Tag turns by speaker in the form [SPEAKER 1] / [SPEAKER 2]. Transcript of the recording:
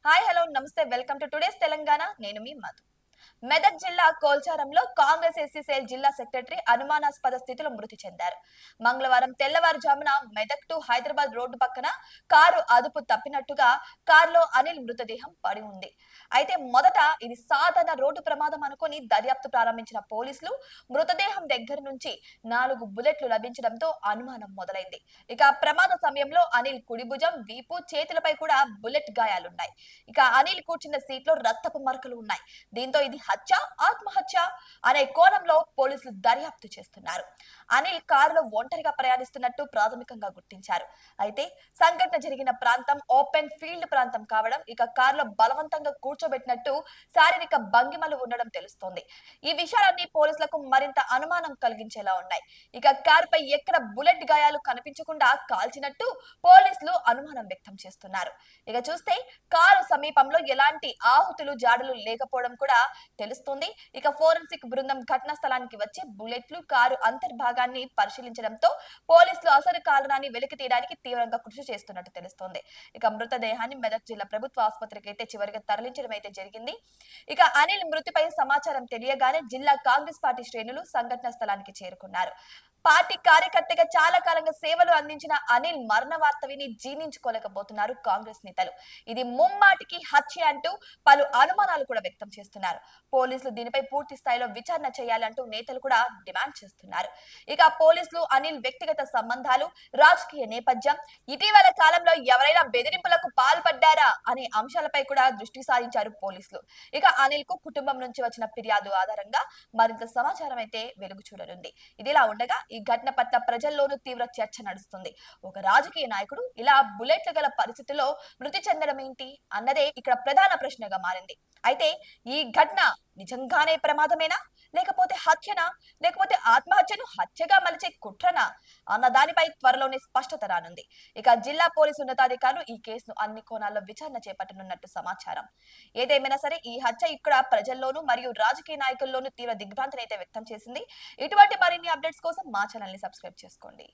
[SPEAKER 1] Hi hello నమస్తే welcome to today's Telangana. నేను మీ మధు. మెదక్ జిల్లా కోల్చారంలో కాంగ్రెస్ ఎస్సీ సెల్ జిల్లా సెక్రటరీ అనుమానాస్పద స్థితిలో మృతి చెందారు. మంగళవారం తెల్లవారుజామున మెదక్ టు హైదరాబాద్ రోడ్డు పక్కన కారు అదుపు తప్పినట్టుగా కారులో అనిల్ మృతదేహం పడి ఉంది. అయితే మొదట ఇది సాధారణ రోడ్డు ప్రమాదం అనుకుని దర్యాప్తు ప్రారంభించిన పోలీసులు మృతదేహం దగ్గర నుంచి 4 బుల్లెట్లు లభించడంతో అనుమానం మొదలైంది. ఇక ప్రమాద సమయంలో అనిల్ కుడి భుజం, వీపు, చేతులపై కూడా బుల్లెట్ గాయాలున్నాయి. ఇక అనిల్ కూర్చున్న సీట్ లో రక్తపు మరకలు ఉన్నాయి. దీంతో ఇది హత్య, ఆత్మహత్య అనే కోణంలో పోలీసులు దర్యాప్తు చేస్తున్నారు. అనిల్ కారులో ఒంటరిగా ప్రయాణిస్తున్నట్టు ప్రాథమికంగా గుర్తించారు. అయితే సంఘటన జరిగిన ప్రాంతం ఓపెన్ ఫీల్డ్ ప్రాంతం కావడం, ఇక కారులో బలవంతంగా కూర్చోబెట్టినట్టు శారీరక భంగిమలు ఉండడం తెలుస్తోంది. ఈ విషయాలన్నీ పోలీసులకు మరింత అనుమానం కలిగించేలా ఉన్నాయి. ఇక కారుపై ఎక్కడ బుల్లెట్ గాయాలు కనిపించకుండా కాల్చినట్టు పోలీసులు అనుమానం వ్యక్తం చేస్తున్నారు. ఇక చూస్తే కారు సమీపంలో ఎలాంటి ఆహుతులు జాడలు లేకపోవడం కూడా తెలుస్తుంది. ఇక ఫోరెన్సిక్ బృందం ఘటనా స్థలానికి వచ్చి బుల్లెట్లు, కారు అంతర్భాగాన్ని పరిశీలించడంతో పోలీసులు అసలు కారణాన్ని వెలికి తీయడానికి తీవ్రంగా కృషి చేస్తున్నట్టు తెలుస్తోంది. ఇక మృతదేహాన్ని మెదక్ జిల్లా ప్రభుత్వ ఆసుపత్రికి అయితే చివరిగా తరలించడం అయితే జరిగింది. ఇక అనిల్ మృతిపై సమాచారం తెలియగానే జిల్లా కాంగ్రెస్ పార్టీ శ్రేణులు సంఘటన స్థలానికి చేరుకున్నారు. పార్టీ కార్యకర్తగా చాలా కాలంగా సేవలు అందించిన అనిల్ మరణ వార్త విని జీర్ణించుకోలేకపోతున్నారు కాంగ్రెస్ నేతలు. ఇది ముమ్మాటికి హత్య అంటూ పలు అనుమానాలు కూడా వ్యక్తం చేస్తున్నారు. పోలీసులు దీనిపై పూర్తి స్థాయిలో విచారణ చేయాలంటూ నేతలు కూడా డిమాండ్ చేస్తున్నారు. ఇక పోలీసులు అనిల్ వ్యక్తిగత సంబంధాలు, రాజకీయ నేపథ్యం, ఇటీవల కాలంలో ఎవరైనా బెదిరింపులకు పాల్పడ్డారా అనే అంశాలపై కూడా దృష్టి సారించారు పోలీసులు. ఇక అనిల్ కు కుటుంబం నుంచి వచ్చిన ఫిర్యాదు ఆధారంగా మరింత సమాచారం అయితే వెలుగు చూడనుంది. ఇదిలా ఉండగా ఈ ఘటన పట్ల ప్రజల్లోనూ తీవ్ర చర్చ నడుస్తుంది. ఒక రాజకీయ నాయకుడు ఇలా బుల్లెట్లు గల పరిస్థితిలో మృతి చెందడం ఏంటి అన్నదే ఇక్కడ ప్రధాన ప్రశ్నగా మారింది. అయితే ఈ ఘటన నిజంగానే ప్రమాదమేనా, లేకపోతే హత్యనా, లేకపోతే ఆత్మహత్యను హత్యగా మలిచే కుట్రనా అన్న దానిపై త్వరలోనే స్పష్టత రానుంది. ఇక జిల్లా పోలీసు ఉన్నతాధికారులు ఈ కేసును అన్ని కోణాల్లో విచారణ చేపట్టనున్నట్టు సమాచారం. ఏదేమైనా సరే ఈ హత్య ఇక్కడ ప్రజల్లోనూ మరియు రాజకీయ నాయకుల్లోనూ తీవ్ర దిగ్భ్రాంతిని అయితే వ్యక్తం చేసింది. ఇటువంటి మరిన్ని అప్డేట్స్ కోసం మా ఛానల్ ని సబ్స్క్రైబ్ చేసుకోండి.